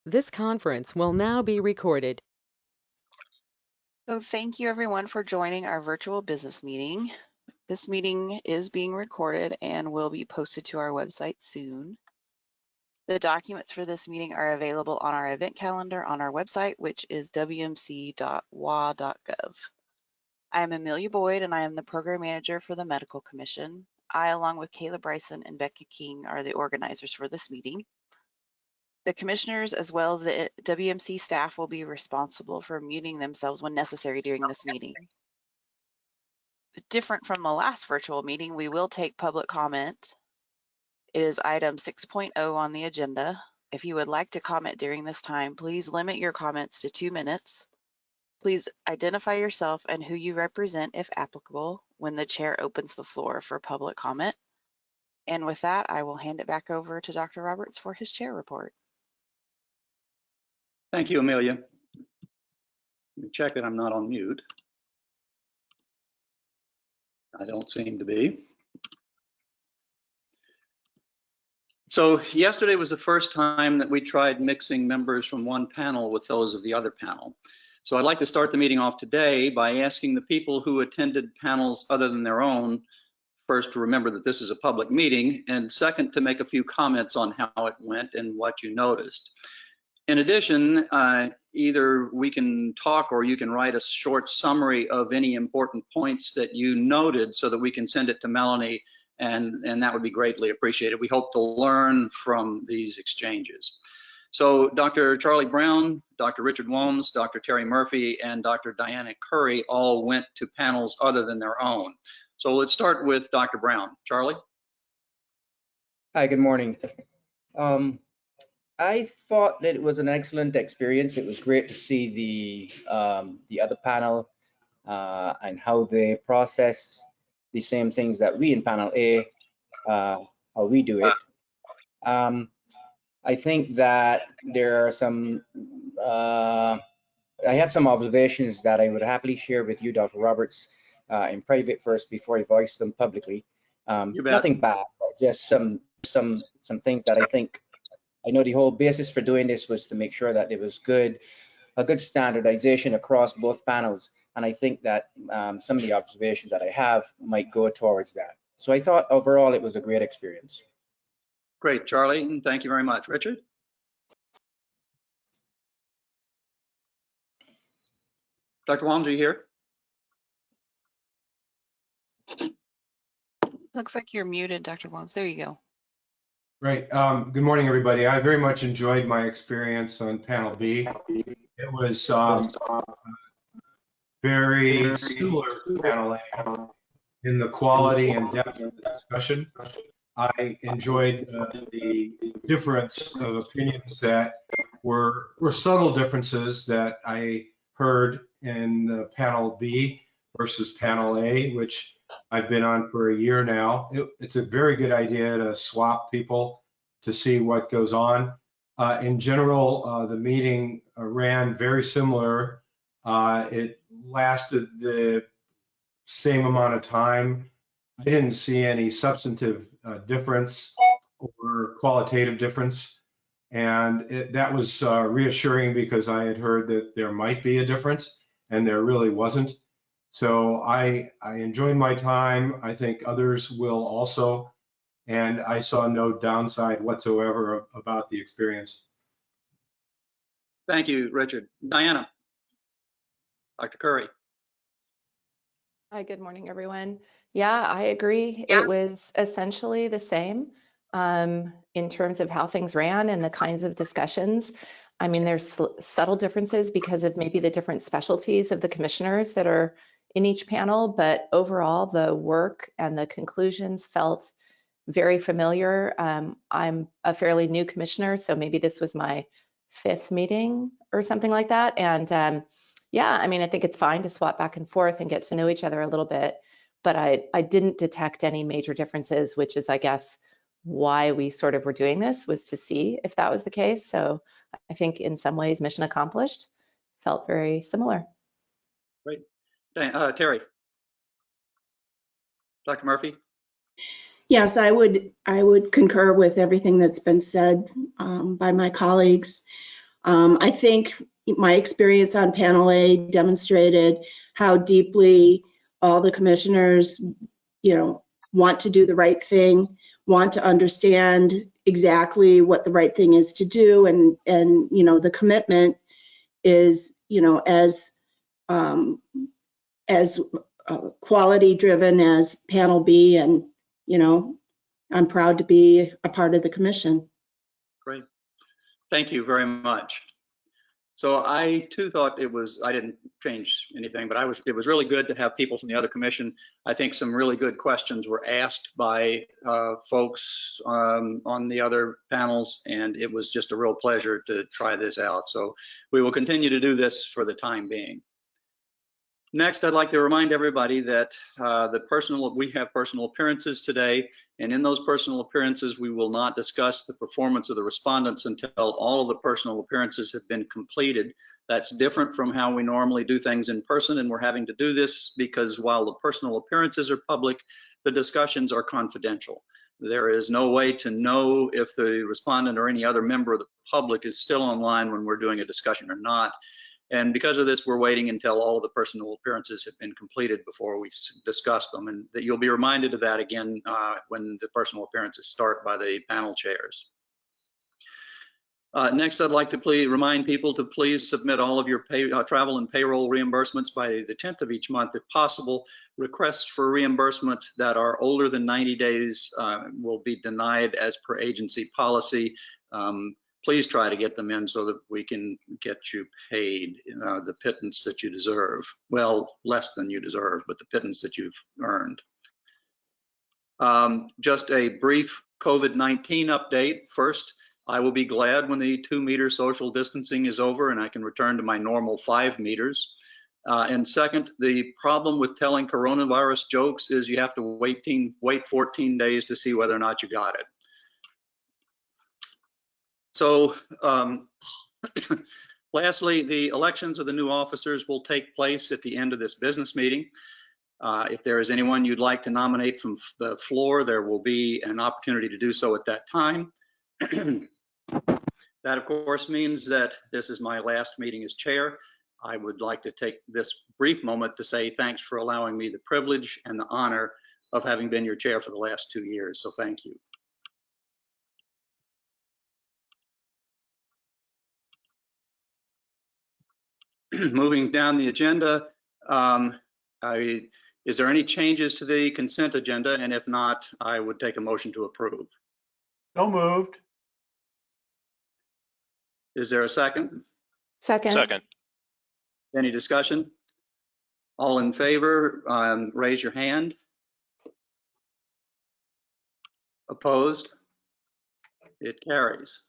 This conference will now be recorded. So thank you everyone for joining our virtual business meeting. This meeting is being recorded and will be posted to our website soon. The documents for this meeting are available on our event calendar on our website, which is wmc.wa.gov. I am Amelia Boyd and I am the program manager for the Medical Commission. I, along with Kayla Bryson and Becca King, are the organizers for this meeting. The commissioners, as well as the WMC staff, will be responsible for muting themselves when necessary during this meeting. Different from the last virtual meeting, we will take public comment. It is item 6.0 on the agenda. If you would like to comment during this time, please limit your comments to 2 minutes. Please identify yourself and who you represent if applicable when the chair opens the floor for public comment. And with that, I will hand it back over to Dr. Roberts for his chair report. Thank you, Amelia. Let me check that I'm not on mute. I don't seem to be. So yesterday was the first time that we tried mixing members from one panel with those of the other panel. So I'd like to start the meeting off today by asking the people who attended panels other than their own, first to remember that this is a public meeting, and second to make a few comments on how it went and what you noticed. In addition, either we can talk or you can write a short summary of any important points that you noted so that we can send it to Melanie, and that would be greatly appreciated. We hope to learn from these exchanges. So Dr. Charlie Brown, Dr. Richard Wilms, Dr. Terry Murphy, and Dr. Diana Curry all went to panels other than their own. So let's start with Dr. Brown. Charlie? Hi, good morning. I thought that it was an excellent experience. It was great to see the other panel and how they process the same things that we in panel A, how we do it. I think that there are some, I have some observations that I would happily share with you, Dr. Roberts, in private first before I voice them publicly. Nothing bad, but just some things that I think. I know the whole basis for doing this was to make sure that there was a good standardization across both panels. And I think that some of the observations that I have might go towards that. So I thought overall it was a great experience. Great, Charlie, and thank you very much. Richard? Dr. Wilms, are you here? Looks like you're muted, Dr. Wilms. There you go. Right. Good morning, everybody. I very much enjoyed my experience on panel B. It was very similar to panel A in the quality and depth of the discussion. I enjoyed the difference of opinions that were subtle differences that I heard in panel B versus panel A, which I've been on for a year now. It's a very good idea to swap people to see what goes on. In general, the meeting ran very similar. It lasted the same amount of time. I didn't see any substantive difference or qualitative difference. And that was reassuring because I had heard that there might be a difference and there really wasn't. So I enjoyed my time. I think others will also. And I saw no downside whatsoever about the experience. Thank you, Richard. Diana? Dr. Curry? Hi, good morning, everyone. Yeah, I agree. It was essentially the same in terms of how things ran and the kinds of discussions. I mean, there's subtle differences because of maybe the different specialties of the commissioners that are in each panel, but overall the work and the conclusions felt very familiar. I'm a fairly new commissioner, so maybe this was my 5th meeting or something like that. And yeah, I mean, I think it's fine to swap back and forth and get to know each other a little bit, but I didn't detect any major differences, which is, I guess, why we sort of were doing this, was to see if that was the case. So I think in some ways, mission accomplished. Felt very similar. Great. Terry? Dr. Murphy? Yes, I would concur with everything that's been said by my colleagues. I think my experience on Panel A demonstrated how deeply all the commissioners, want to do the right thing, want to understand exactly what the right thing is to do, and the commitment is, as quality driven as Panel B, and I'm proud to be a part of the commission. Great. Thank you very much. So I too thought I didn't change anything, but it was really good to have people from the other commission. I think some really good questions were asked by folks on the other panels, and it was just a real pleasure to try this out. So we will continue to do this for the time being. Next, I'd like to remind everybody that we have personal appearances today, and in those personal appearances, we will not discuss the performance of the respondents until all of the personal appearances have been completed. That's different from how we normally do things in person, and we're having to do this because while the personal appearances are public, the discussions are confidential. There is no way to know if the respondent or any other member of the public is still online when we're doing a discussion or not. And because of this, we're waiting until all of the personal appearances have been completed before we discuss them. And that you'll be reminded of that again when the personal appearances start by the panel chairs. Next, I'd like to remind people to please submit all of your travel and payroll reimbursements by the 10th of each month if possible. Requests for reimbursement that are older than 90 days will be denied as per agency policy. Please try to get them in so that we can get you paid the pittance that you deserve. Well, less than you deserve, but the pittance that you've earned. Just a brief COVID-19 update. First, I will be glad when the 2-meter social distancing is over and I can return to my normal 5 meters. And second, the problem with telling coronavirus jokes is you have to wait 14 days to see whether or not you got it. So lastly, the elections of the new officers will take place at the end of this business meeting. If there is anyone you'd like to nominate from the floor, there will be an opportunity to do so at that time. That, of course, means that this is my last meeting as chair. I would like to take this brief moment to say thanks for allowing me the privilege and the honor of having been your chair for the last 2 years. So thank you. Moving down the agenda, is there any changes to the consent agenda? And if not, I would take a motion to approve. So moved. Is there a second? Second. Any discussion? All in favor, raise your hand. Opposed? It carries.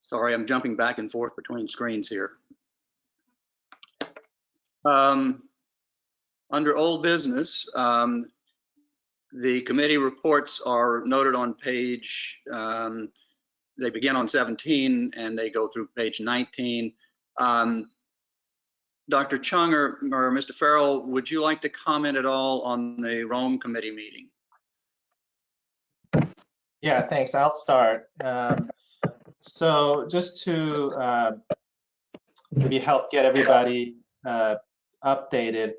Sorry, I'm jumping back and forth between screens here. Under old business, the committee reports are noted on page, they begin on 17 and they go through page 19. Dr. Chung or Mr. Farrell, would you like to comment at all on the Rome committee meeting? Yeah, thanks. I'll start. So just to maybe help get everybody updated,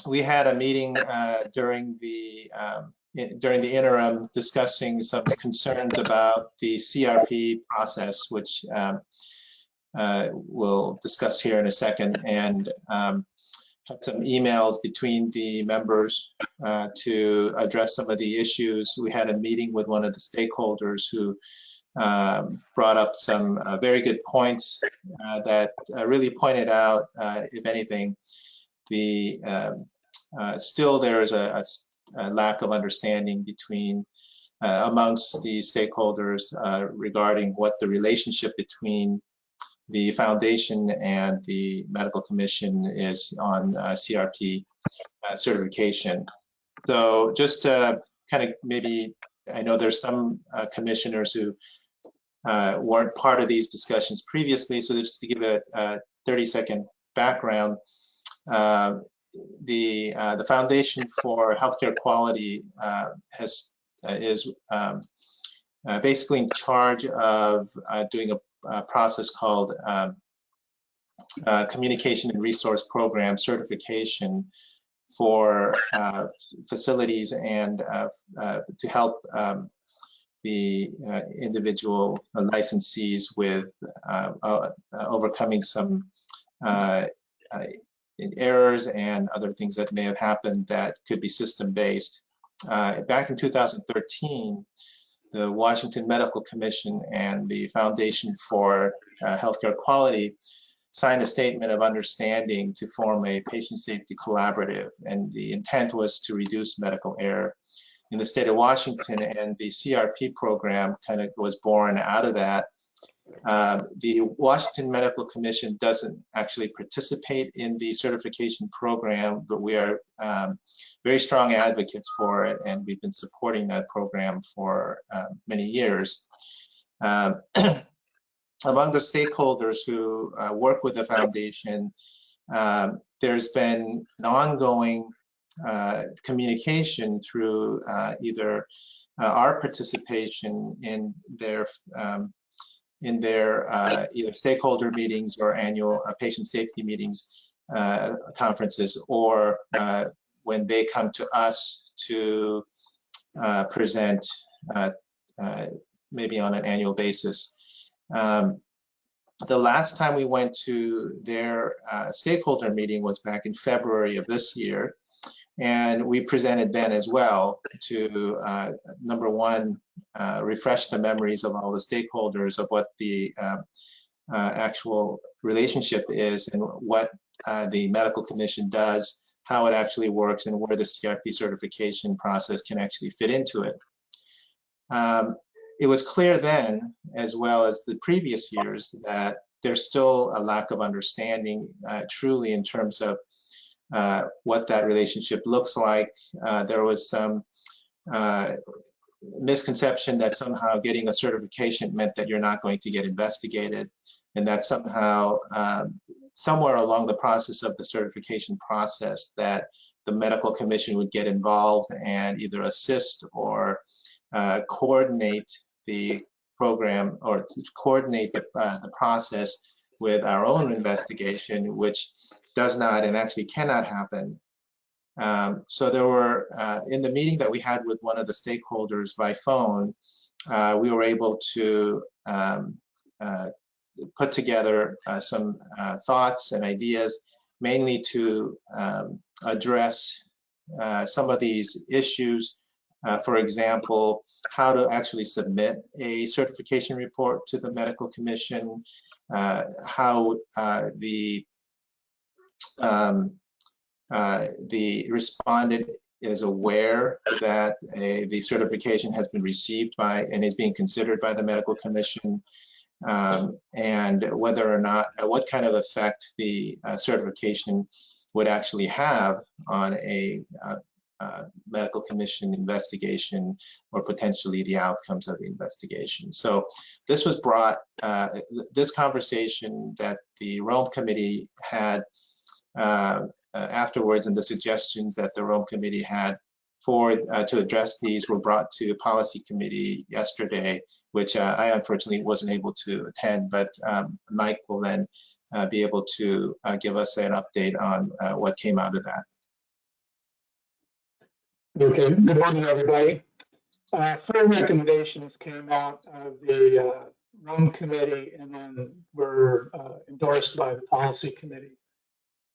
we had a meeting during the interim discussing some concerns about the CRP process, which we'll discuss here in a second, and had some emails between the members to address some of the issues. We had a meeting with one of the stakeholders who brought up some very good points that really pointed out, if anything, still there is a lack of understanding between amongst the stakeholders regarding what the relationship between the foundation and the medical commission is on CRP certification. So just kind of maybe, I know there's some commissioners who weren't part of these discussions previously, so just to give a 30-second background, the Foundation for Healthcare Quality is basically in charge of doing a process called Communication and Resource Program certification for facilities and to help the individual licensees with overcoming some errors and other things that may have happened that could be system-based. Back in 2013, the Washington Medical Commission and the Foundation for Healthcare Quality signed a statement of understanding to form a patient safety collaborative, and the intent was to reduce medical error in the state of Washington, and the CRP program kind of was born out of that. The Washington Medical Commission doesn't actually participate in the certification program, but we are very strong advocates for it, and we've been supporting that program for many years. Among the stakeholders who work with the foundation, there's been an ongoing communication through either our participation in their either stakeholder meetings or annual patient safety meetings, conferences, or when they come to us to present maybe on an annual basis. The last time we went to their stakeholder meeting was back in February of this year, and we presented then as well to, number one, refresh the memories of all the stakeholders of what the actual relationship is and what the medical commission does, how it actually works, and where the CRP certification process can actually fit into it. It was clear then, as well as the previous years, that there's still a lack of understanding truly in terms of what that relationship looks like. There was some misconception that somehow getting a certification meant that you're not going to get investigated, and that somehow somewhere along the process of the certification process that the medical commission would get involved and either assist or coordinate the program or to coordinate the process with our own investigation, which does not and actually cannot happen. So there were, in the meeting that we had with one of the stakeholders by phone, we were able to put together some thoughts and ideas, mainly to address some of these issues. For example, how to actually submit a certification report to the medical commission, how the respondent is aware that the certification has been received by and is being considered by the medical commission, and whether or not, what kind of effect the certification would actually have on a medical commission investigation or potentially the outcomes of the investigation. So this was brought, this conversation that the Rome Committee had afterwards, and the suggestions that the Rome Committee had for to address these were brought to the Policy Committee yesterday, which I unfortunately wasn't able to attend, but Mike will then be able to give us an update on what came out of that. Okay, good morning, everybody. 4 recommendations came out of the Rome Committee and then were endorsed by the Policy Committee.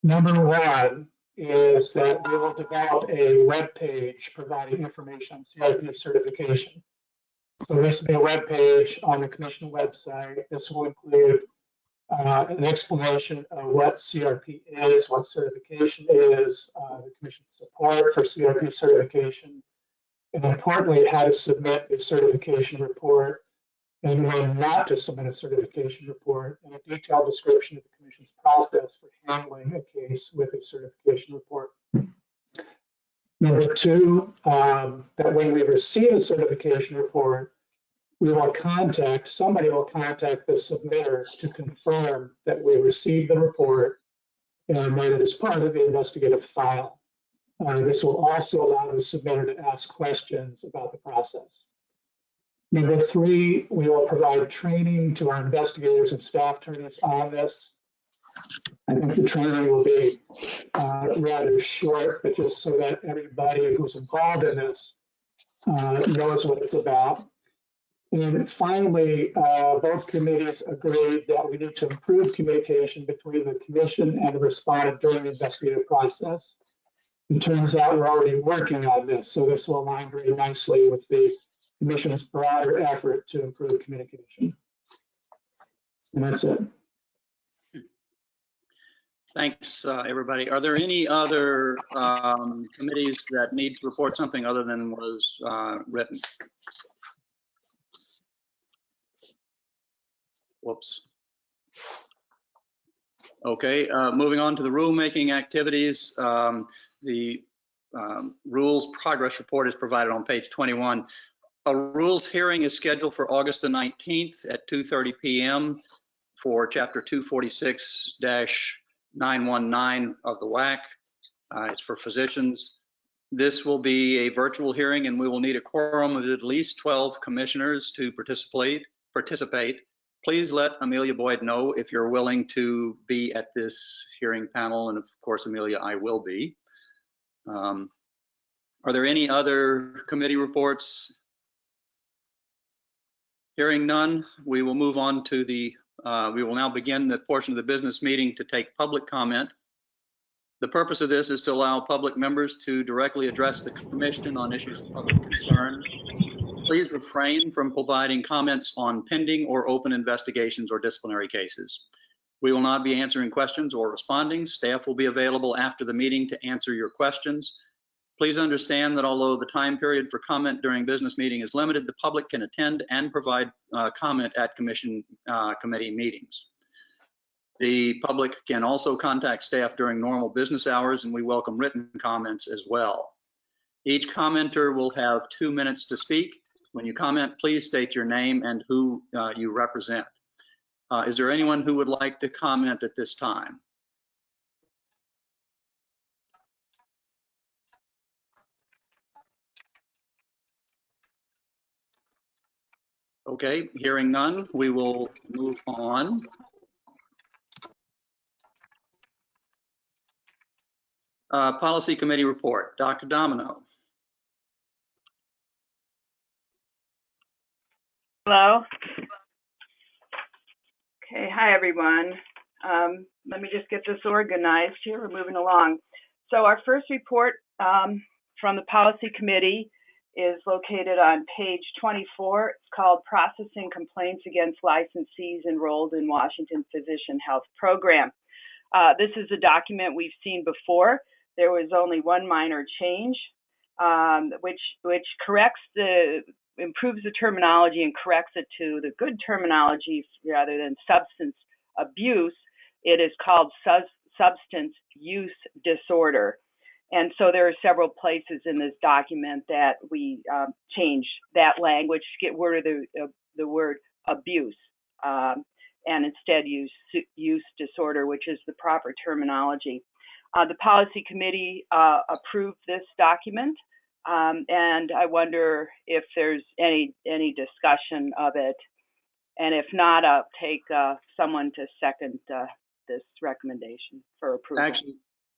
Number 1 is that we will develop a web page providing information on CRP certification. So this will be a web page on the Commission website. This will include an explanation of what CRP is, what certification is, the Commission's support for CRP certification, and importantly, how to submit a certification report, and when not to submit a certification report, and a detailed description of the Commission's process for handling a case with a certification report. Number 2, that when we receive a certification report, we will somebody will contact the submitter to confirm that we received the report and made it as part of the investigative file. This will also allow the submitter to ask questions about the process. Number 3, we will provide training to our investigators and staff attorneys on this. I think the training will be rather short, but just so that everybody who's involved in this knows what it's about. And finally, both committees agreed that we need to improve communication between the commission and the respondent during the investigative process. It turns out we're already working on this, so this will align very nicely with the commission's broader effort to improve communication. And that's it. Thanks, everybody. Are there any other committees that need to report something other than was written? Whoops. Okay, moving on to the rulemaking activities. The rules progress report is provided on page 21. A rules hearing is scheduled for August the 19th at 2:30 p.m. for Chapter 246-919 of the WAC. It's for physicians. This will be a virtual hearing, and we will need a quorum of at least 12 commissioners to participate. Please let Amelia Boyd know if you're willing to be at this hearing panel, and of course, Amelia, I will be. Are there any other committee reports? Hearing none, we will move on to the, we will now begin the portion of the business meeting to take public comment. The purpose of this is to allow public members to directly address the commission on issues of public concern. Please refrain from providing comments on pending or open investigations or disciplinary cases. We will not be answering questions or responding. Staff will be available after the meeting to answer your questions. Please understand that although the time period for comment during business meeting is limited, the public can attend and provide comment at committee meetings. The public can also contact staff during normal business hours, and we welcome written comments as well. Each commenter will have 2 minutes to speak. When you comment, please state your name and who you represent. Is there anyone who would like to comment at this time? Okay, hearing none, we will move on. Policy Committee report, Dr. Domino. Hello. Okay, hi everyone. Let me just get this organized here. We're moving along. So our first report from the Policy Committee is located on page 24. It's called Processing Complaints Against Licensees Enrolled in Washington Physician Health Program. This is a document we've seen before. There was only one minor change, which improves the terminology and corrects it to the good terminology rather than substance abuse. It is called substance use disorder. And so there are several places in this document that we change that language to get rid of the word abuse and instead use disorder, which is the proper terminology. The Policy Committee approved this document, and I wonder if there's any discussion of it. And if not, I'll take someone to second this recommendation for approval.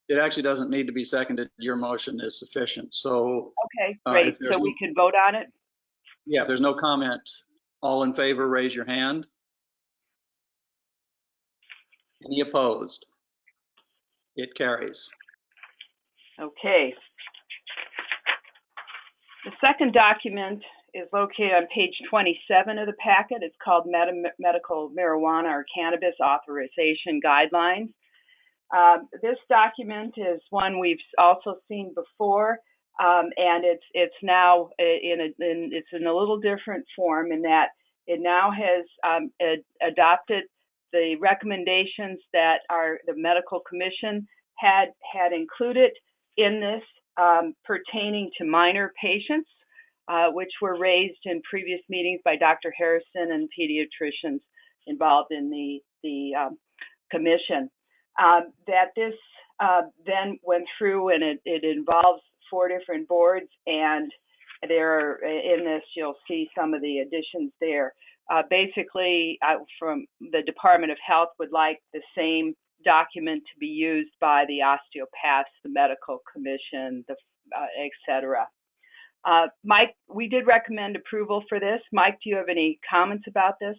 It actually doesn't need to be seconded. Your motion is sufficient. So okay, great. So we can vote on it? Yeah, if there's no comment, all in favor, raise your hand. Any opposed? It carries. Okay. The second document is located on page 27 of the packet. It's called Medical Marijuana or Cannabis Authorization Guidelines. This document is one we've also seen before, and it's now it's in a little different form in that it now has adopted the recommendations that the Medical Commission had included in this pertaining to minor patients, which were raised in previous meetings by Dr. Harrison and pediatricians involved in the commission. that this then went through, and it involves 4 different boards, and there in this you'll see some of the additions there. Basically, from the Department of Health would like the same document to be used by the osteopaths, the medical commission, etc. Mike, we did recommend approval for this. Mike, do you have any comments about this?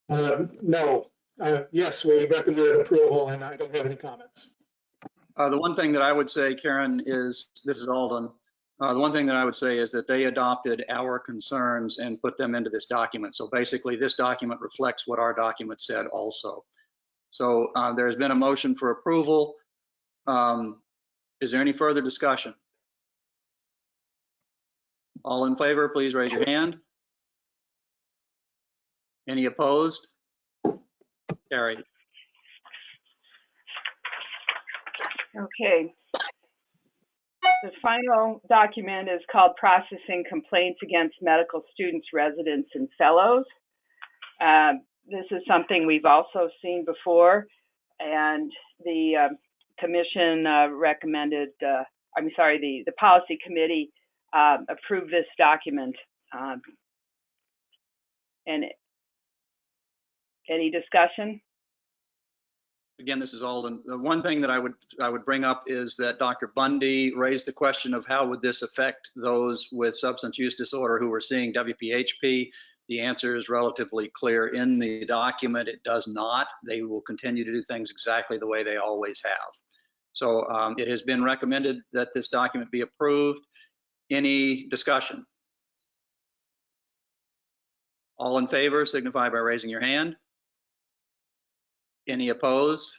No. Yes, we recommended approval, and I don't have any comments. The one thing that I would say, Karen, is, this is Alden. The one thing that I would say is that they adopted our concerns and put them into this document. So basically, this document reflects what our document said also. So there's been a motion for approval. Is there any further discussion? All in favor, please raise your hand. Any opposed? Carried. Okay. The final document is called Processing Complaints Against Medical Students, Residents, and Fellows. This is something we've also seen before, and the commission recommended, the policy committee approved this document. And any discussion? Again, this is Alden. The one thing that I would bring up is that Dr. Bundy raised the question of how would this affect those with substance use disorder who were seeing WPHP. The answer is relatively clear in the document. It does not. They will continue to do things exactly the way they always have. So it has been recommended that this document be approved. Any discussion? All in favor signify by raising your hand. Any opposed?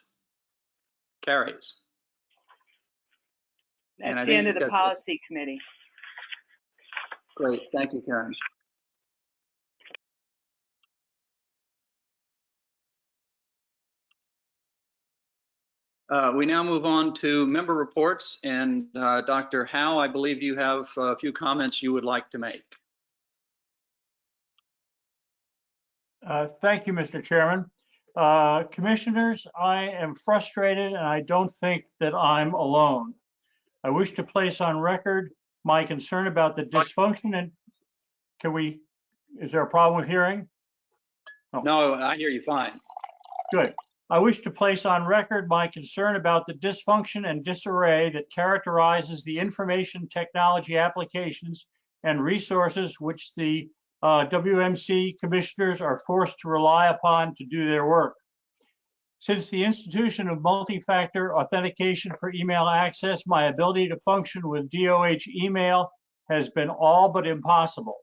Carries. That's the end of the policy committee. Great, thank you, Karen. We now move on to member reports, and Dr. Howe, I believe you have a few comments you would like to make. Thank you, Mr. Chairman. Commissioners, I am frustrated, and I don't think that I'm alone. I wish to place on record my concern about the dysfunction and is there a problem with hearing? No, I hear you fine. Good. I wish to place on record my concern about the dysfunction and disarray that characterizes the information technology applications and resources which the WMC commissioners are forced to rely upon to do their work. Since the institution of multi-factor authentication for email access, my ability to function with DOH email has been all but impossible.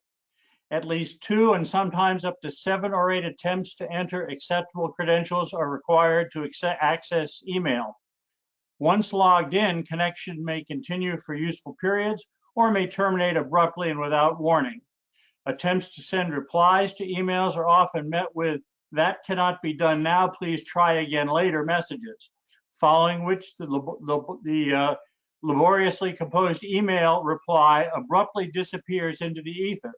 At least 2 and sometimes up to 7 or 8 attempts to enter acceptable credentials are required to access email. Once logged in, connection may continue for useful periods or may terminate abruptly and without warning. Attempts to send replies to emails are often met with "that cannot be done now, please try again later" messages, following which the laboriously composed email reply abruptly disappears into the ether.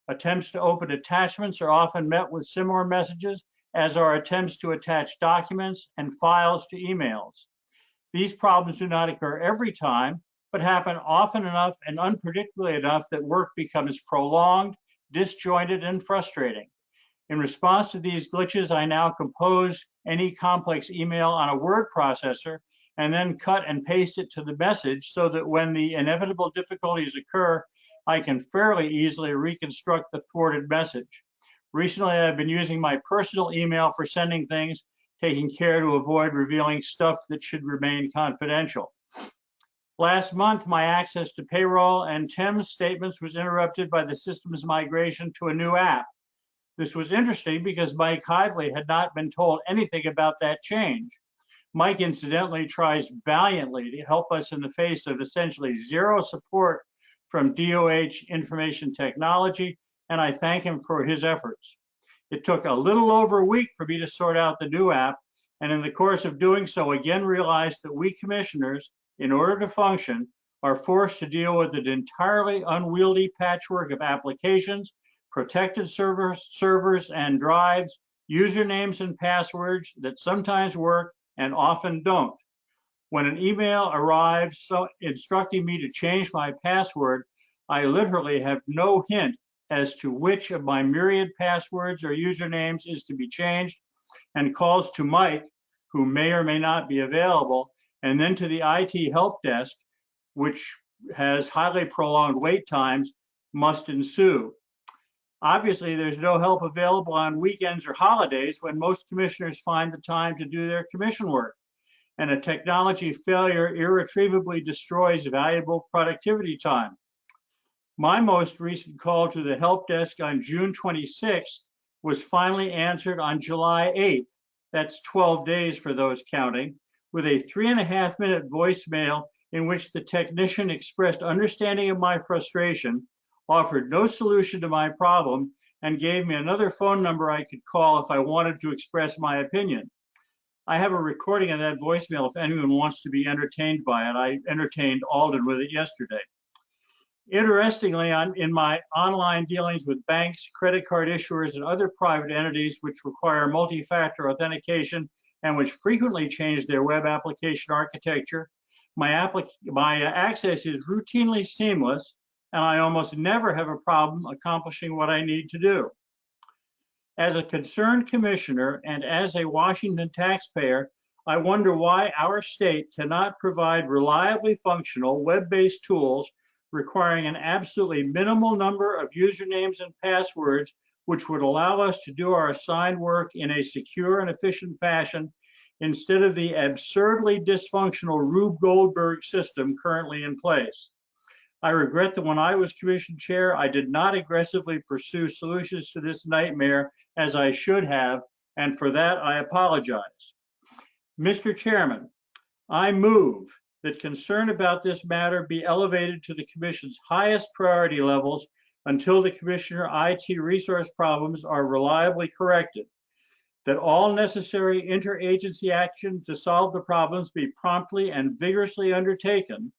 Attempts to open attachments are often met with similar messages, as are attempts to attach documents and files to emails. These problems do not occur every time, but happen often enough and unpredictably enough that work becomes prolonged, disjointed, and frustrating. In response to these glitches, I now compose any complex email on a word processor and then cut and paste it to the message so that when the inevitable difficulties occur, I can fairly easily reconstruct the thwarted message. Recently, I've been using my personal email for sending things, taking care to avoid revealing stuff that should remain confidential. Last month, my access to payroll and TIMS statements was interrupted by the system's migration to a new app. This was interesting because Mike Hively had not been told anything about that change. Mike incidentally tries valiantly to help us in the face of essentially zero support from DOH information technology, and I thank him for his efforts. It took a little over a week for me to sort out the new app, and in the course of doing so, again realized that we commissioners, in order to function, are forced to deal with an entirely unwieldy patchwork of applications, protected servers and drives, usernames and passwords that sometimes work and often don't. When an email arrives instructing me to change my password, I literally have no hint as to which of my myriad passwords or usernames is to be changed, and calls to Mike, who may or may not be available, and then to the IT help desk, which has highly prolonged wait times, must ensue. Obviously, there's no help available on weekends or holidays when most commissioners find the time to do their commission work, and a technology failure irretrievably destroys valuable productivity time. My most recent call to the help desk on June 26th was finally answered on July 8th. That's 12 days for those counting, with a 3.5-minute voicemail in which the technician expressed understanding of my frustration, offered no solution to my problem, and gave me another phone number I could call if I wanted to express my opinion. I have a recording of that voicemail if anyone wants to be entertained by it. I entertained Alden with it yesterday. Interestingly, in my online dealings with banks, credit card issuers, and other private entities which require multi-factor authentication and which frequently change their web application architecture, my access is routinely seamless, and I almost never have a problem accomplishing what I need to do. As a concerned commissioner and as a Washington taxpayer, I wonder why our state cannot provide reliably functional web-based tools requiring an absolutely minimal number of usernames and passwords, which would allow us to do our assigned work in a secure and efficient fashion instead of the absurdly dysfunctional Rube Goldberg system currently in place. I regret that when I was commission chair, I did not aggressively pursue solutions to this nightmare as I should have, and for that I apologize. Mr. Chairman, I move that concern about this matter be elevated to the Commission's highest priority levels until the Commissioner IT resource problems are reliably corrected, that all necessary interagency action to solve the problems be promptly and vigorously undertaken,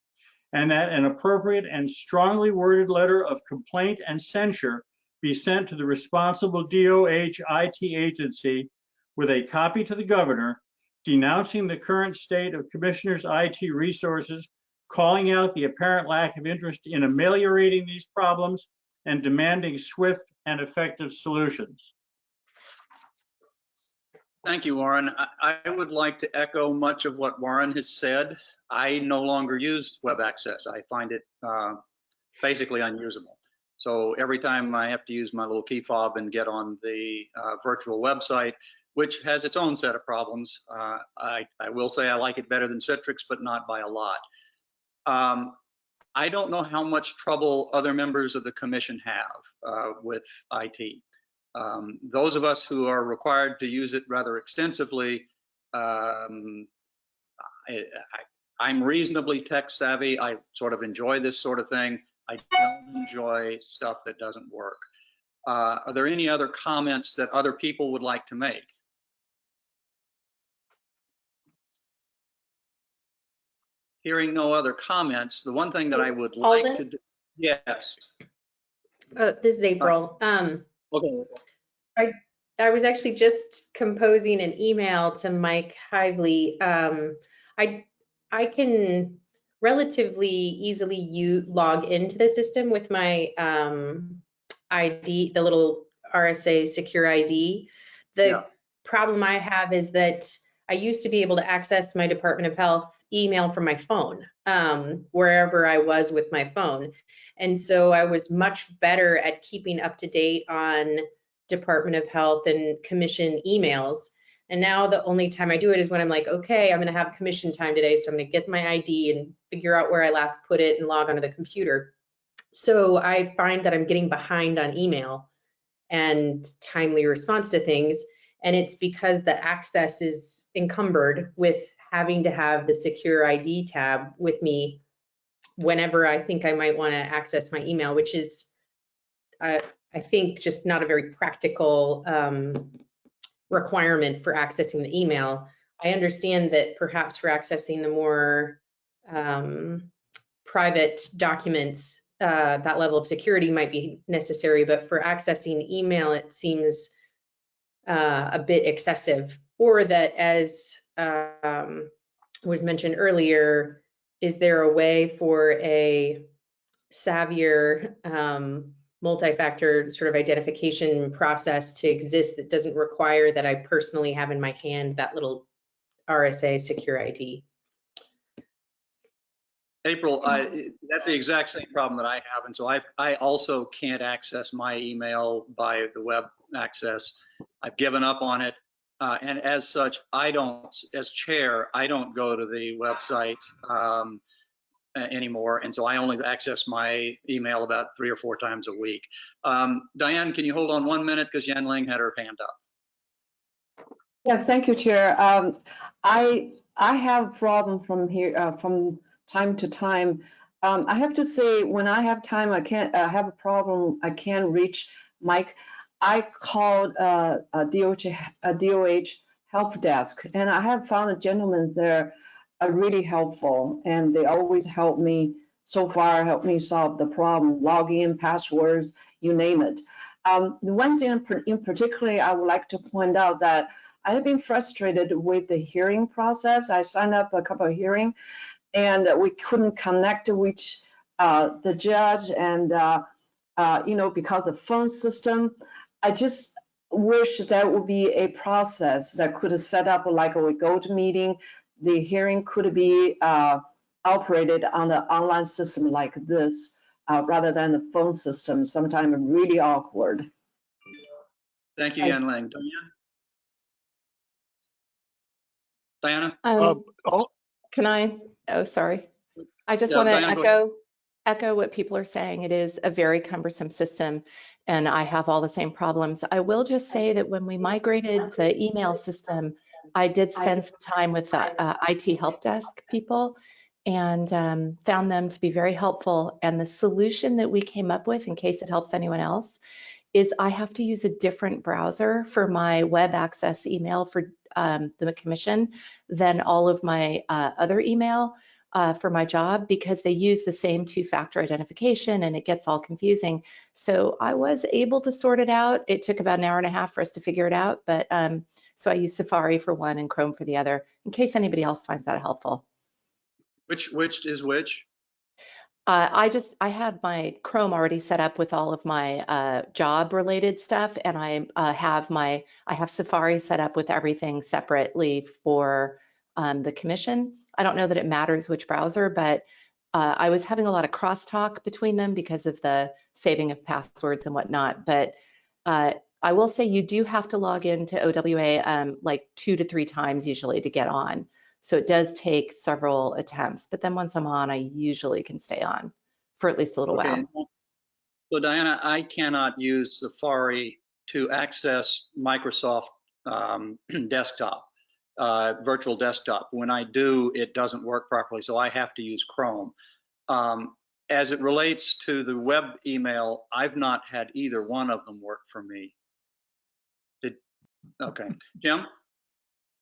and that an appropriate and strongly worded letter of complaint and censure be sent to the responsible DOH IT agency with a copy to the governor, denouncing the current state of commissioners' IT resources, calling out the apparent lack of interest in ameliorating these problems, and demanding swift and effective solutions. Thank you, Warren. I would like to echo much of what Warren has said. I no longer use web access. I find it basically unusable. So every time I have to use my little key fob and get on the virtual website, which has its own set of problems, I will say I like it better than Citrix, but not by a lot. I don't know how much trouble other members of the commission have with IT. Those of us who are required to use it rather extensively, I'm reasonably tech savvy. I sort of enjoy this sort of thing. I don't enjoy stuff that doesn't work. Are there any other comments that other people would like to make? Hearing no other comments, the one thing that I would like to do, yes. This is April. Okay. I was actually just composing an email to Mike Hively. I can relatively easily log into the system with my ID, the little RSA secure ID. The problem I have is that I used to be able to access my Department of Health email from my phone, wherever I was with my phone. And so I was much better at keeping up to date on Department of Health and commission emails. And now the only time I do it is when I'm like, okay, I'm going to have commission time today, so I'm going to get my ID and figure out where I last put it and log onto the computer. So I find that I'm getting behind on email and timely response to things. And it's because the access is encumbered with having to have the secure ID tab with me whenever I think I might want to access my email, which is, I think, just not a very practical requirement for accessing the email. I understand that perhaps for accessing the more private documents, that level of security might be necessary, but for accessing email, it seems a bit excessive, or that, as was mentioned earlier, is there a way for a savvier multi-factor sort of identification process to exist that doesn't require that I personally have in my hand that little RSA secure ID? April, that's the exact same problem that I have. And so I also can't access my email by the web access. I've given up on it. And as such, as chair, I don't go to the website anymore. And so I only access my email about 3 or 4 times a week. Diane, can you hold on 1 minute? Because Yan Ling had her hand up. Yeah, thank you, Chair. I have problem from here, from time to time. I have to say, when I have time, I can't have a problem. I can't reach Mike. I called a DOH help desk, and I have found a gentleman there are really helpful, and they always help me. So far, help me solve the problem, login, passwords, you name it. The one thing in particular, I would like to point out that I have been frustrated with the hearing process. I signed up a couple of hearings, and we couldn't connect with the judge, and because of phone system. I just wish there would be a process that could set up like a go-to meeting. The hearing could be operated on the online system like this, rather than the phone system. Sometimes really awkward. Thank you, Yan Ling. Diana? Can I? Oh, sorry. I just want to echo what people are saying. It is a very cumbersome system, and I have all the same problems. I will just say that when we migrated the email system, I did spend some time with IT help desk people and found them to be very helpful. And the solution that we came up with, in case it helps anyone else, is I have to use a different browser for my web access email for the commission than all of my other email for my job, because they use the same 2-factor identification and it gets all confusing. So I was able to sort it out. It took about an hour and a half for us to figure it out, but so I use Safari for one and Chrome for the other, in case anybody else finds that helpful. Which is which? I had my Chrome already set up with all of my job related stuff, and I have Safari set up with everything separately for the commission. I don't know that it matters which browser, but I was having a lot of crosstalk between them because of the saving of passwords and whatnot. But I will say you do have to log into OWA like 2 to 3 times usually to get on. So it does take several attempts, but then once I'm on, I usually can stay on for at least a little while. So Diana, I cannot use Safari to access Microsoft desktop, virtual desktop. When I do, it doesn't work properly, so I have to use Chrome. As it relates to the web email, I've not had either one of them work for me. Okay, Jim?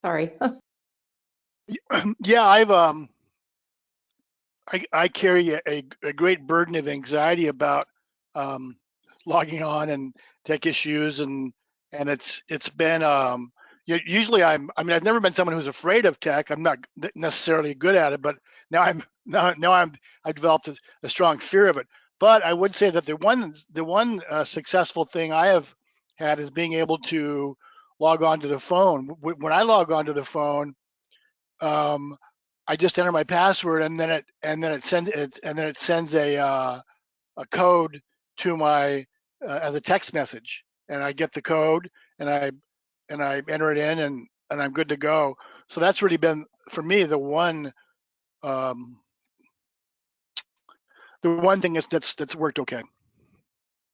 Sorry. Yeah, I carry a great burden of anxiety about logging on and tech issues, and it's been usually I've never been someone who's afraid of tech. I'm not necessarily good at it, but now I developed a strong fear of it. But I would say that the one successful thing I have had is being able to log on to the phone. When I log on to the phone, I just enter my password, and then it sends a code to my as a text message, and I get the code, and I enter it in, and I'm good to go. So that's really been for me the one thing that's worked okay.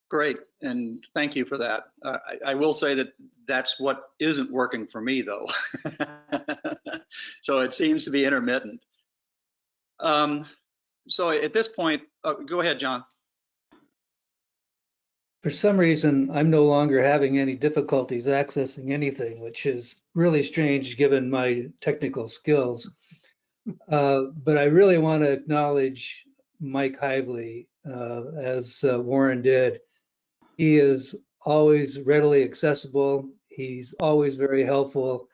Great, and thank you for that. I will say that that's what isn't working for me, though. So it seems to be intermittent. So at this point, go ahead, John. For some reason, I'm no longer having any difficulties accessing anything, which is really strange given my technical skills. But I really want to acknowledge Mike Hively, as Warren did. He is always readily accessible. He's always very helpful.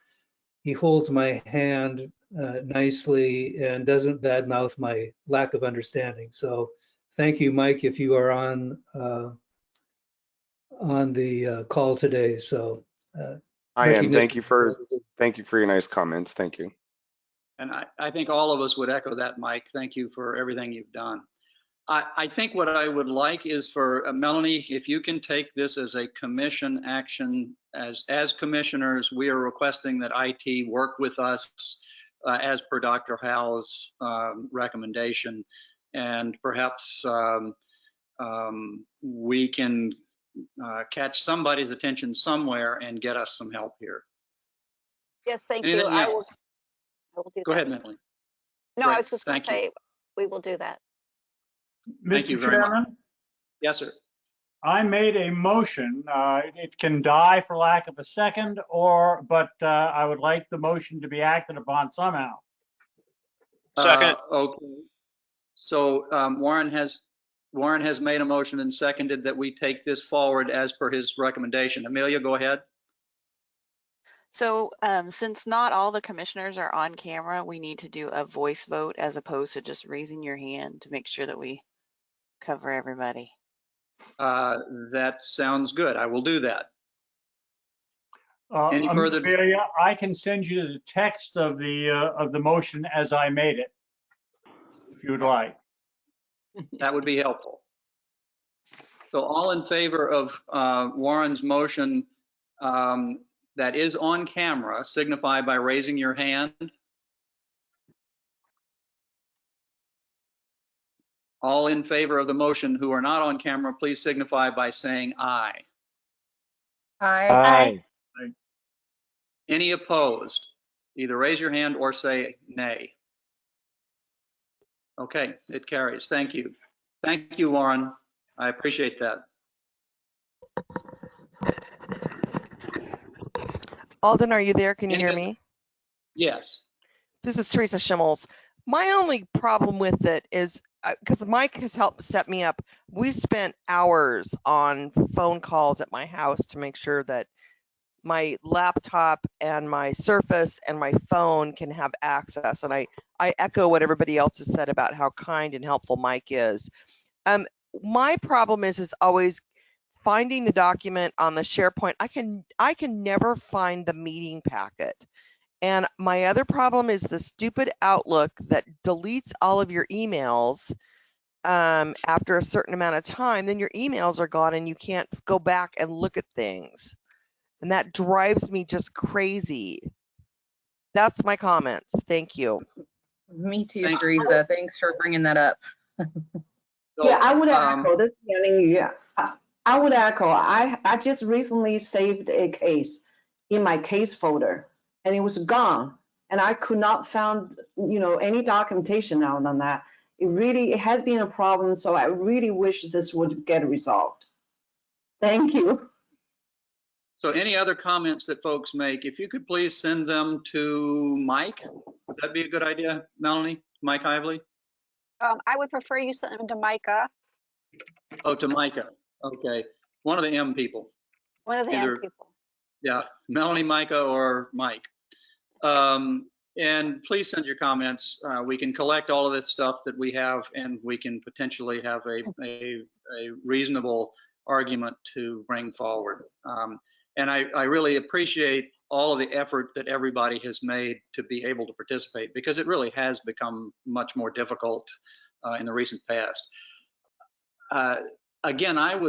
He holds my hand nicely and doesn't badmouth my lack of understanding. So thank you, Mike, if you are on the call today. So I am. Thank you for recognition. your nice comments. Thank you. And I think all of us would echo that, Mike. Thank you for everything you've done. I think what I would like is for Melanie, if you can take this as a commission action, as commissioners, we are requesting that IT work with us as per Dr. Howe's recommendation, and perhaps we can catch somebody's attention somewhere and get us some help here. Yes, thank Anything you. else? I will do Go that. ahead, Melanie. No, Great. I was just going to Thank you. say we will do that. Thank you Mr. very much. Chairman, Yes, sir. I made a motion. It can die for lack of a second, but I would like the motion to be acted upon somehow. Second. Okay. So Warren has made a motion and seconded that we take this forward as per his recommendation. Amelia, go ahead. So since not all the commissioners are on camera, we need to do a voice vote as opposed to just raising your hand to make sure that we cover everybody. That sounds good. I will do that. Any further? Amelia, I can send you the text of the motion as I made it, if you would like. That would be helpful. So all in favor of Warren's motion that is on camera, signify by raising your hand. All in favor of the motion who are not on camera, please signify by saying aye. Aye. Aye. Any opposed? Either raise your hand or say nay. Okay, it carries. Thank you. Thank you, Warren. I appreciate that. Alden, are you there? Can you hear me? Yes. This is Teresa Schimmels. My only problem with it is because Mike has helped set me up. We spent hours on phone calls at my house to make sure that my laptop and my Surface and my phone can have access. And I echo what everybody else has said about how kind and helpful Mike is. My problem is always finding the document on the SharePoint. I can never find the meeting packet. And my other problem is the stupid Outlook that deletes all of your emails after a certain amount of time. Then your emails are gone and you can't go back and look at things. And that drives me just crazy. That's my comments. Thank you. Me too, Teresa. Thanks for bringing that up. Yeah, I would echo this morning. Yeah, I would echo. I just recently saved a case in my case folder, and it was gone, and I could not find any documentation out on that. It has been a problem, so I really wish this would get resolved. Thank you. So any other comments that folks make, if you could please send them to Mike, would that be a good idea, Melanie? Mike Hively? I would prefer you send them to Micah. Oh, to Micah. Okay. One of the M people. One of the M people. Yeah, Melanie, Micah, or Mike. And please send your comments. We can collect all of this stuff that we have, and we can potentially have a reasonable argument to bring forward. And I really appreciate all of the effort that everybody has made to be able to participate, because it really has become much more difficult in the recent past. Again, I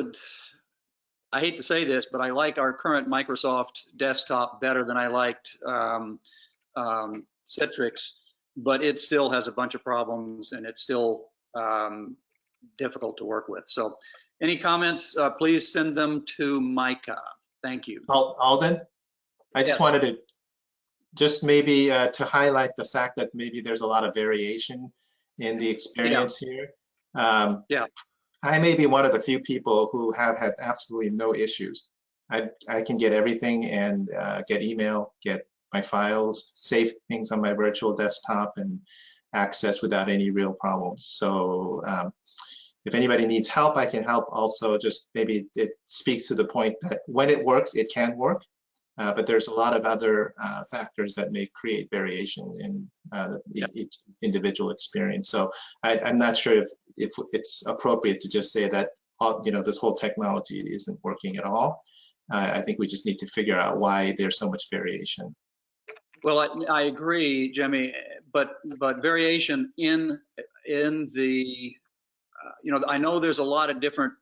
hate to say this, but I like our current Microsoft desktop better than I liked Citrix, but it still has a bunch of problems and it's still difficult to work with. So any comments, please send them to Micah. Thank you. Alden, I just wanted to maybe to highlight the fact that maybe there's a lot of variation in the experience here. I may be one of the few people who have had absolutely no issues. I can get everything and get email, get my files, save things on my virtual desktop, and access without any real problems. So if anybody needs help, I can help. Also, just maybe it speaks to the point that when it works, it can work. but there's a lot of other factors that may create variation in each individual experience. So I'm not sure if it's appropriate to just say that this whole technology isn't working at all. I think we just need to figure out why there's so much variation. Well, I agree, Jimmy, but variation in the I know there's a lot of different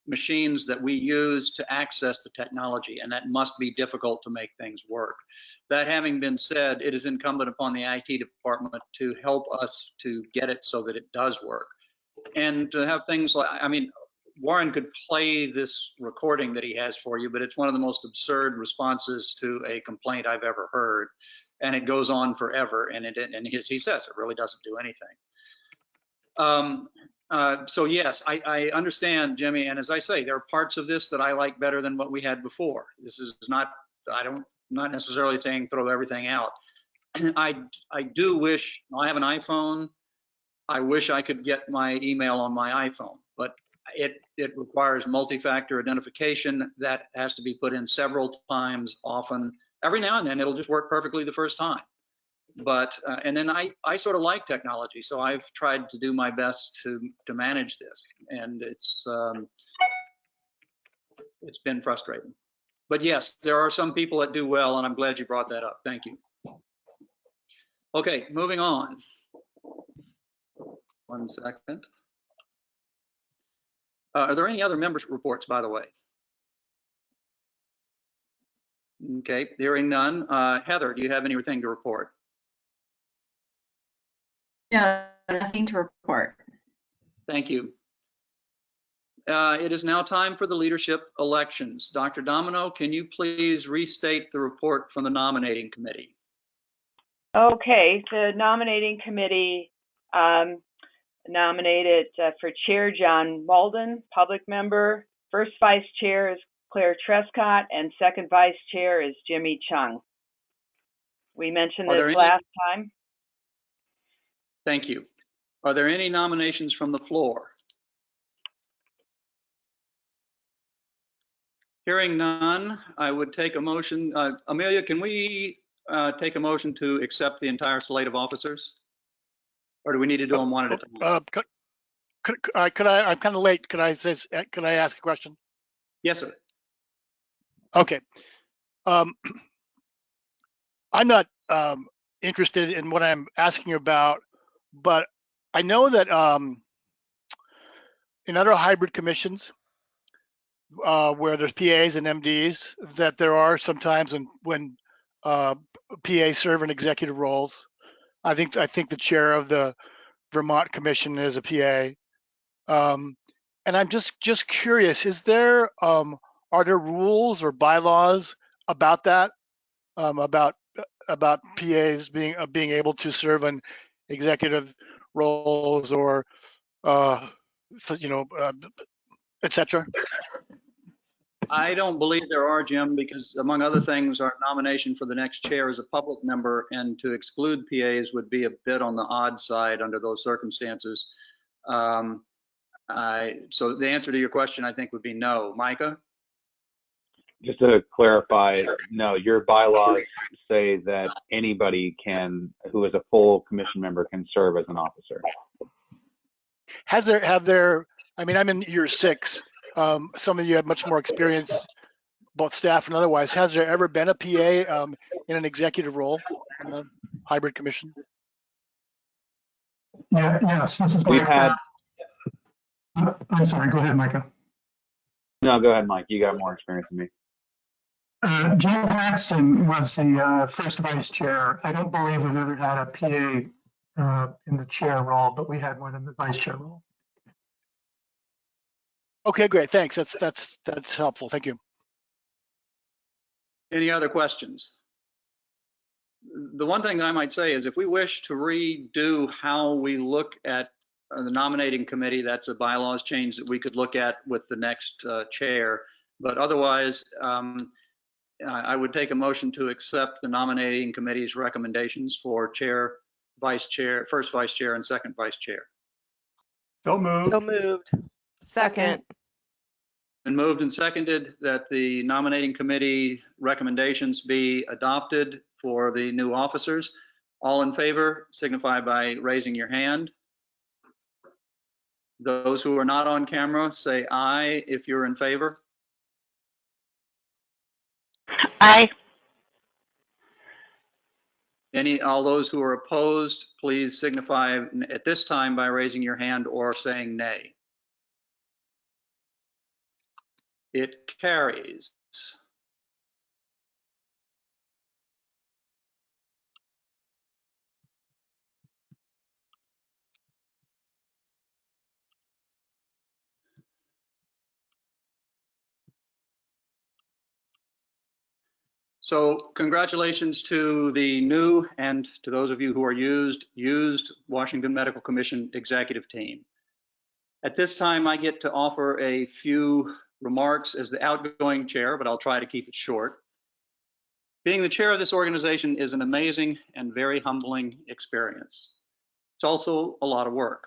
machines that we use to access the technology, and that must be difficult to make things work. That having been said, it is incumbent upon the IT department to help us to get it so that it does work. And to have things like, I mean, Warren could play this recording that he has for you, but it's one of the most absurd responses to a complaint I've ever heard. And it goes on forever, and he says it really doesn't do anything. So yes, I understand, Jimmy, and as I say, there are parts of this that I like better than what we had before. This is not, not necessarily saying throw everything out. I do wish, I have an iPhone. I wish I could get my email on my iPhone, but it requires multi-factor identification that has to be put in several times, often. Every now and then it'll just work perfectly the first time. But and then I sort of like technology, so I've tried to do my best to manage this, and it's been frustrating. But yes, there are some people that do well, and I'm glad you brought that up. Thank you. Okay, moving on. 1 second. Are there any other members' reports, by the way? Okay, hearing none. Heather, do you have anything to report? No, nothing to report. Thank you. It is now time for the leadership elections. Dr. Domino, can you please restate the report from the nominating committee? Okay, the nominating committee nominated for chair John Malden, public member. First vice chair is Claire Trescott, and second vice chair is Jimmy Chung. We mentioned this last time. Thank you. Are there any nominations from the floor? Hearing none, I would take a motion. Amelia, can we take a motion to accept the entire slate of officers? Or do we need to do them one at a time? Could I, I'm kind of late. Could I ask a question? Yes, sir. Okay. I'm not interested in what I'm asking about, but I know that in other hybrid commissions where there's PAs and MDs, that there are sometimes when PAs serve in executive roles. I think the chair of the Vermont Commission is a PA. And I'm just curious, are there rules or bylaws about that, about PAs being able to serve in executive roles or et cetera? I don't believe there are, Jim, because among other things, our nomination for the next chair is a public member, and to exclude PAs would be a bit on the odd side under those circumstances. So the answer to your question, I think, would be no. Micah? Just to clarify, no, your bylaws say that anybody who is a full commission member can serve as an officer. I mean, I'm in year 6. Some of you have much more experience, both staff and otherwise. Has there ever been a PA in an executive role in the hybrid commission? Yes, this is Mike. I'm sorry, go ahead, Micah. No, go ahead, Mike. You got more experience than me. Jim Paxton was the first vice chair. I don't believe we've ever had a PA in the chair role, but we had one in the vice chair role. Okay, great. Thanks. That's helpful. Thank you. Any other questions? The one thing that I might say is if we wish to redo how we look at the nominating committee, that's a bylaws change that we could look at with the next chair. But otherwise, I would take a motion to accept the nominating committee's recommendations for chair, vice chair, first vice chair, and second vice chair. So moved. So moved. Second. been moved and seconded that the nominating committee recommendations be adopted for the new officers. All in favor signify by raising your hand. Those who are not on camera, say aye if you're in favor. Aye. All those who are opposed, please signify at this time by raising your hand or saying nay. It carries. So congratulations to the new and to those of you who are used Washington Medical Commission executive team. At this time, I get to offer a few remarks as the outgoing chair, but I'll try to keep it short. Being the chair of this organization is an amazing and very humbling experience. It's also a lot of work.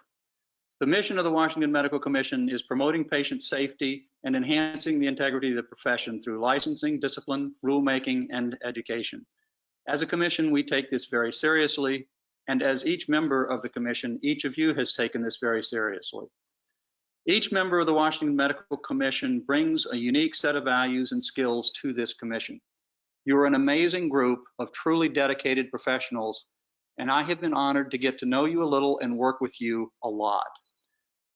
The mission of the Washington Medical Commission is promoting patient safety and enhancing the integrity of the profession through licensing, discipline, rulemaking, and education. As a commission, we take this very seriously, and as each member of the commission, each of you has taken this very seriously. Each member of the Washington Medical Commission brings a unique set of values and skills to this commission. You are an amazing group of truly dedicated professionals, and I have been honored to get to know you a little and work with you a lot.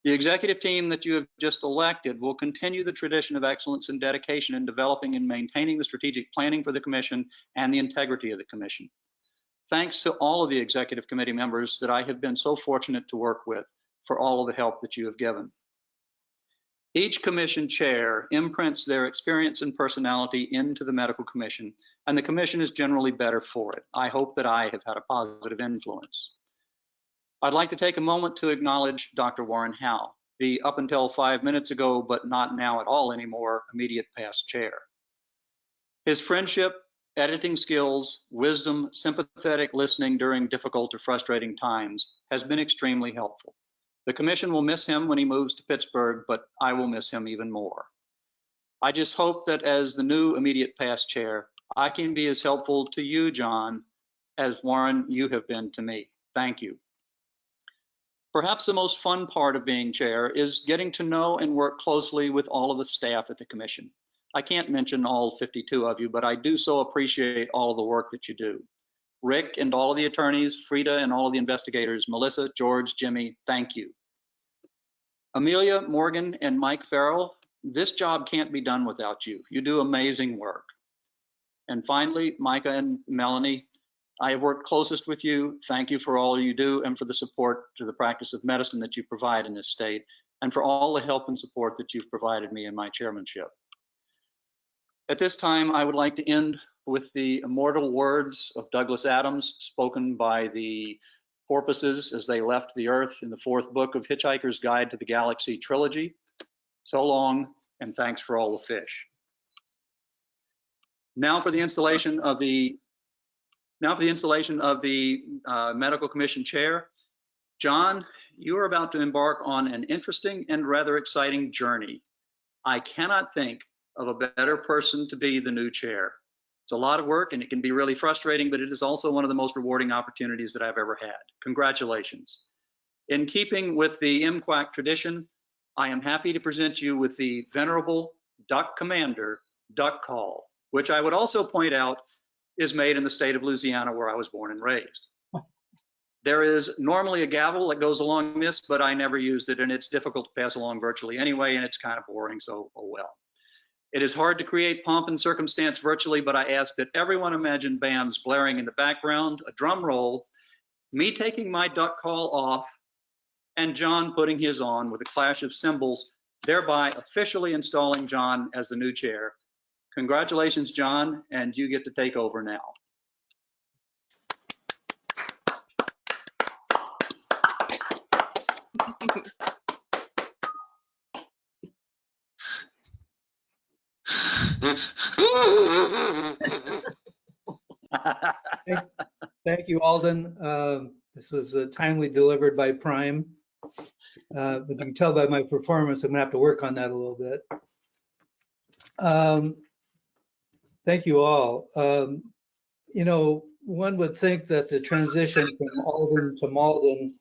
The executive team that you have just elected will continue the tradition of excellence and dedication in developing and maintaining the strategic planning for the commission and the integrity of the commission. Thanks to all of the executive committee members that I have been so fortunate to work with for all of the help that you have given. Each commission chair imprints their experience and personality into the medical commission, and the commission is generally better for it. I hope that I have had a positive influence. I'd like to take a moment to acknowledge Dr. Warren Howe, the up until 5 minutes ago, but not now at all anymore, immediate past chair. His friendship, editing skills, wisdom, sympathetic listening during difficult or frustrating times has been extremely helpful. The commission will miss him when he moves to Pittsburgh, but I will miss him even more. I just hope that as the new immediate past chair, I can be as helpful to you, John, as Warren, you have been to me. Thank you. Perhaps the most fun part of being chair is getting to know and work closely with all of the staff at the commission. I can't mention all 52 of you, but I do so appreciate all of the work that you do. Rick and all of the attorneys, Frida and all of the investigators, Melissa, George, Jimmy, thank you. Amelia, Morgan, and Mike Farrell, this job can't be done without you. You do amazing work. And finally, Micah and Melanie, I have worked closest with you. Thank you for all you do and for the support to the practice of medicine that you provide in this state, and for all the help and support that you've provided me in my chairmanship. At this time, I would like to end with the immortal words of Douglas Adams, spoken by the porpoises as they left the earth in the 4th book of Hitchhiker's Guide to the Galaxy trilogy. So long, and thanks for all the fish. Now for the installation of the Medical Commission Chair. John, you are about to embark on an interesting and rather exciting journey. I cannot think of a better person to be the new chair. It's a lot of work and it can be really frustrating, but it is also one of the most rewarding opportunities that I've ever had. Congratulations. In keeping with the MQuack tradition, I am happy to present you with the venerable Duck Commander duck call, which I would also point out is made in the state of Louisiana, where I was born and raised. There is normally a gavel that goes along this, but I never used it, and it's difficult to pass along virtually anyway, and it's kind of boring, so oh well. It is hard to create pomp and circumstance virtually, but I ask that everyone imagine bands blaring in the background, a drum roll, me taking my duck call off, and John putting his on with a clash of cymbals, thereby officially installing John as the new chair. Congratulations, John, and you get to take over now. Thank you, Alden. This was timely delivered by Prime. But you can tell by my performance, I'm gonna have to work on that a little bit. Thank you all. One would think that the transition from Alden to Malden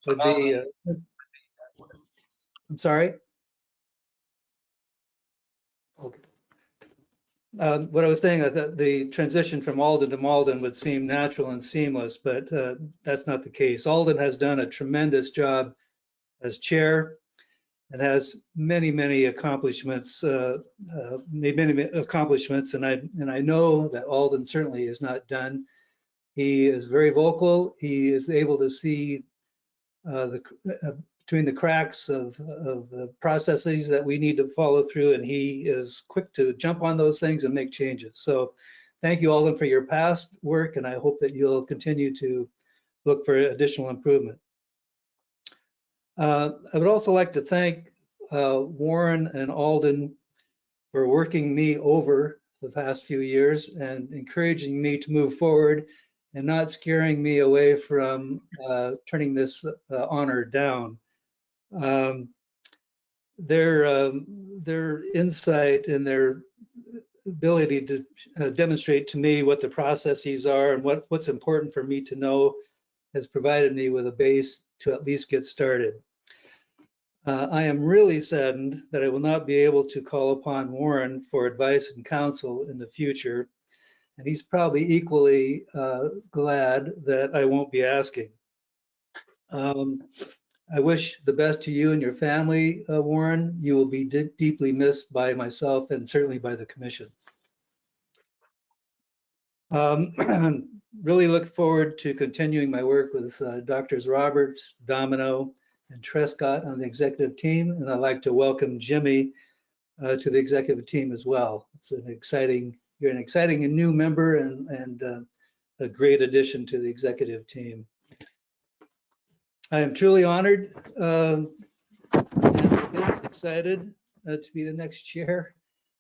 would be, I'm sorry? Okay. What I was saying is that the transition from Alden to Malden would seem natural and seamless, but that's not the case. Alden has done a tremendous job as chair and has many, many accomplishments, made many accomplishments, and I know that Alden certainly is not done. He is very vocal. He is able to see between the cracks of the processes that we need to follow through, and he is quick to jump on those things and make changes. So thank you, Alden, for your past work, and I hope that you'll continue to look for additional improvement. I would also like to thank Warren and Alden for working me over the past few years and encouraging me to move forward and not scaring me away from turning this honor down. Their insight and their ability to demonstrate to me what the processes are and what's important for me to know has provided me with a base to at least get started. I am really saddened that I will not be able to call upon Warren for advice and counsel in the future, and he's probably equally glad that I won't be asking. I wish the best to you and your family, Warren. You will be deeply missed by myself and certainly by the commission. Really look forward to continuing my work with Drs. Roberts, Domino, and Trescott on the executive team, and I'd like to welcome Jimmy to the executive team as well. It's an exciting, you're an exciting and new member and a great addition to the executive team. I am truly honored and excited to be the next chair.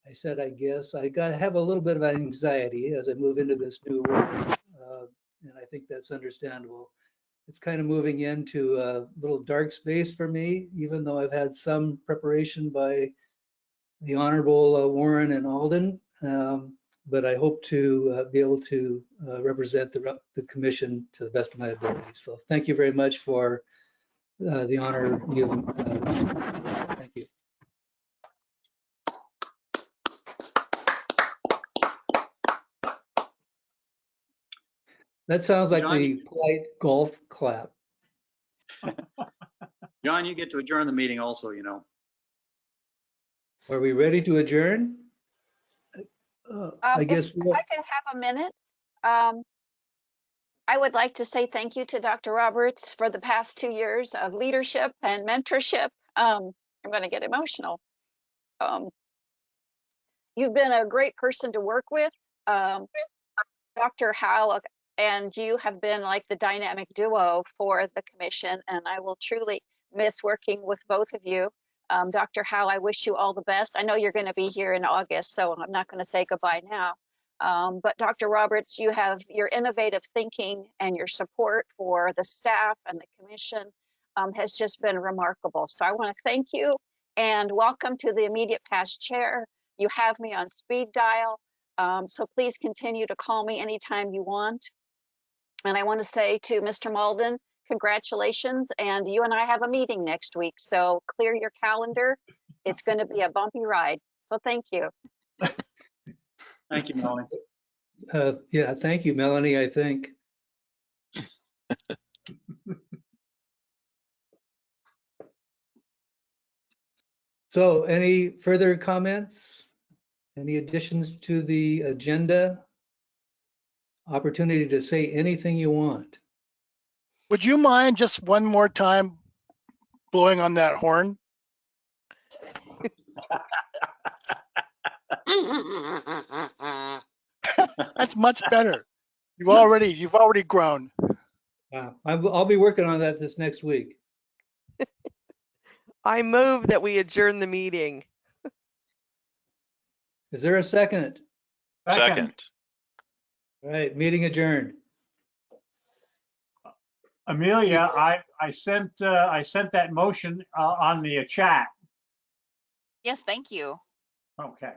I said, I guess I have a little bit of anxiety as I move into this new role, and I think that's understandable. It's kind of moving into a little dark space for me, even though I've had some preparation by the Honorable Warren and Alden, but I hope to be able to represent the commission to the best of my ability. So thank you very much for the honor you've thank you. That sounds like John, the polite golf clap. John, you get to adjourn the meeting also, you know. Are we ready to adjourn? I guess If I could have a minute, I would like to say thank you to Dr. Roberts for the past 2 years of leadership and mentorship. I'm going to get emotional. You've been a great person to work with. Dr. Howe and you have been like the dynamic duo for the commission, and I will truly miss working with both of you. Dr. Howe, I wish you all the best. I know you're going to be here in August, so I'm not going to say goodbye now. But Dr. Roberts, you have your innovative thinking and your support for the staff and the commission has just been remarkable. So I want to thank you and welcome to the immediate past chair. You have me on speed dial. So please continue to call me anytime you want. And I want to say to Mr. Malden, congratulations. And you and I have a meeting next week. So clear your calendar. It's going to be a bumpy ride. So thank you. Thank you, Melanie. Yeah, thank you, Melanie, I think. So any further comments? Any additions to the agenda? Opportunity to say anything you want. Would you mind just one more time blowing on that horn? That's much better. You've already grown. I'll be working on that this next week. I move that we adjourn the meeting. Is there a second? Second. All right, meeting adjourned. Amelia, I sent that motion on the chat. Yes, thank you. Okay.